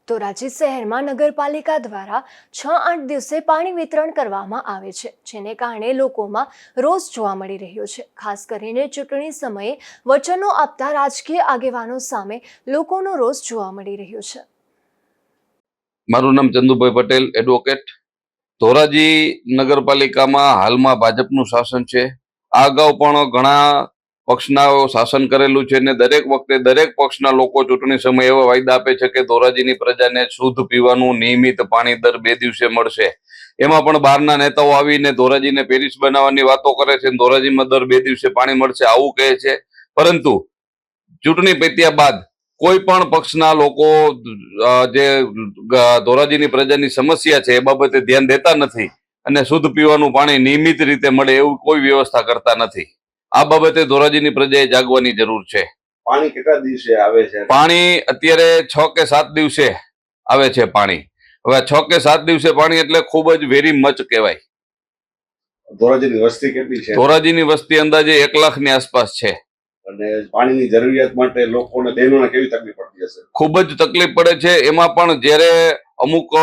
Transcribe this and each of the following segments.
ધોરાજી શહેરમાં નગરપાલિકા દ્વારા 6-8 દિવસે પાણી વિતરણ કરવામાં આવે છે, જેને કારણે લોકોમાં રોષ જોવા મળી રહ્યો છે। ખાસ કરીને ચૂંટણી સમયે વચનો આપતા રાજકીય આગેવાનો સામે લોકોનો રોષ જોવા મળી રહ્યો છે। મારું નામ ચંદુભાઈ પટેલ, એડવોકેટ। ધોરાજી નગરપાલિકામાં હાલમાં ભાજપનું શાસન છે। આ અગાઉ પણ ઘણા પક્ષના શાસન કરેલું છે અને દરેક વખતે દરેક પક્ષના લોકો ચૂંટણી સમયે એવા વાયદા આપે છે કે ધોરાજીની પ્રજાને શુદ્ધ પીવાનું નિયમિત પાણી દર 2 દિવસે મળશે। એમાં પણ બહારના નેતાઓ આવીને ધોરાજીને પેરિસ બનાવવાની વાતો કરે છે, ધોરાજીમાં દર 2 દિવસે પાણી મળશે આવું કહે છે। પરંતુ ચૂંટણી પત્યા બાદ કોઈ પણ પક્ષના લોકો જે ધોરાજીની પ્રજાની સમસ્યા છે એ બાબતે ધ્યાન દેતા નથી અને શુદ્ધ પીવાનું પાણી નિયમિત રીતે મળે એવું કોઈ વ્યવસ્થા કરતા નથી। આ બાબતે ધોરાજીની પ્રજાએ જાગવાની જરૂર છે। પાણી કેટલા દિવસે આવે છે? પાણી અત્યારે 6 કે 7 દિવસે આવે છે પાણી। હવે 6 કે 7 દિવસે પાણી એટલે ખૂબ જ વેરી મચ કહેવાય। ધોરાજીની વસ્તી કેટલી છે? ધોરાજીની વસ્તી અંદાજે 1 લાખની આસપાસ છે અને પાણીની જરૂરિયાત માટે લોકોને બહેનોને કેવી તકલીફ પડતી હશે? ખૂબ જ તકલીફ પડે છે। એમાં પણ જ્યારે અમુક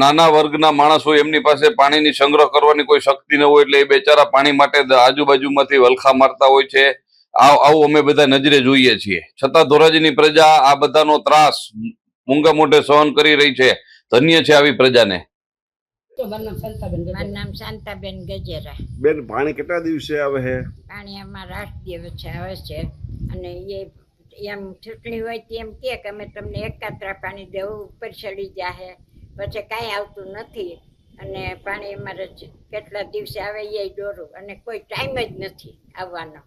નાના વર્ગના માણસ હોય એમની પાસે પાણીની સંગ્રહ કરવાની કોઈ શક્તિ ન હોય એટલે એ બેચારા પાણી માટે આજુબાજુમાંથી વલખા મારતા હોય છે। આવું અમે બધા નજરે જોઈએ છીએ। છતાં ધોરાજીની પ્રજા આ બધાનો ત્રાસ મૂંગા મોઢે સહન કરી રહી છે। ધન્ય છે આવી પ્રજાને। મારું નામ શાંતાબેન ગજેરા। બેન, પાણી કેટલા દિવસે આવે છે? પાણી અમારા 8 દિવસે આવે છે અને એમ ચૂંટણી હોય તેમ કે અમે તમને એકાત્રા પાણી દેવું ઉપર ચડી જાહે, પછી કાંઈ આવતું નથી અને પાણી અમારે કેટલા દિવસે આવે એ દોરું અને કોઈ ટાઈમ જ નથી આવવાનો।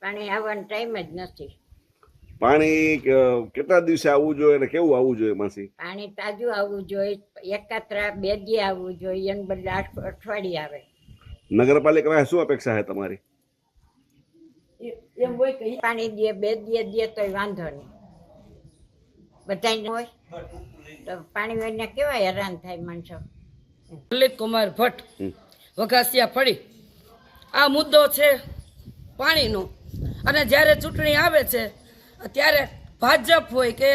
પાણી આવવાનો ટાઈમ જ નથી। પાણી કેટલા દિવસે આવવું જોઈએ અને કેવું આવવું જોઈએ? માસી, પાણી તાજું આવવું જોઈએ, એકાત્રા 2 દી આવવું જોઈએ એને બદલે અઠવાડિયે આવે। નગરપાલિકામાં શું અપેક્ષા છે તમારી? પાણી દે 2 દે તોય વાંધો નહીં, બધાને હોય તો પાણી વગર કેવા હેરાન થાય માણસો। લલિત કુમાર ભટ્ટ, વઘાસિયા ફળી। આ મુદ્દો છે પાણીનો અને જ્યારે ચૂંટણી આવે છે ત્યારે ભાજપ હોય કે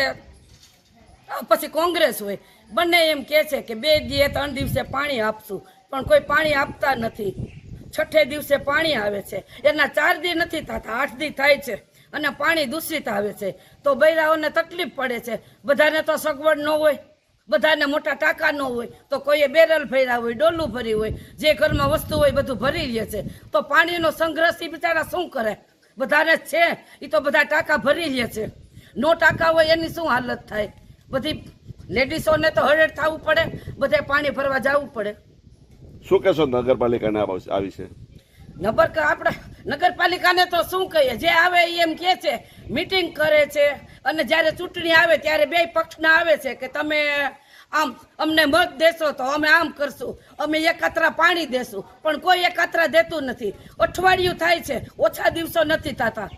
પછી કોંગ્રેસ હોય, બંને એમ કહે છે કે 2 દિવસે 3 દિવસે પાણી આપશું, પણ કોઈ પાણી આપતા નથી। 6 દિવસે પાણી આવે છે, એના 4 દી નથી થતા, 8 દી થાય છે અને પાણી દૂષિત આવે છે તો બૈરાઓને તકલીફ પડે છે। બધાને તો સગવડ ન હોય, બધાને મોટા ટાંકા ન હોય તો કોઈએ બેરલ ભર્યા હોય, ડોલું ભરી હોય, જે ઘરમાં વસ્તુ હોય બધું ભરી લે છે તો પાણીનો સંગ્રહ એ બિચારા શું કરે? બધાને છે એ તો બધા ટાંકા ભરી લે છે, નો ટાંકા હોય એની શું હાલત થાય? બધી લેડીસોને તો હરેડ થવું પડે, બધે પાણી ભરવા જવું પડે। શું કહેશો નગરપાલિકાને આવી છે? આપણે નગરપાલિકાને તો શું કહીએ, જે આવે એમ કહે છે, મીટિંગ કરે છે અને જ્યારે ચૂંટણી આવે ત્યારે 2 પક્ષના આવે છે કે તમે આમ અમને મત દેશો તો અમે આમ કરશું, અમે એકાત્રા પાણી દેશું, પણ કોઈ એકાત્રા દેતું નથી। અઠવાડિયું થાય છે, ઓછા દિવસો નથી થતા।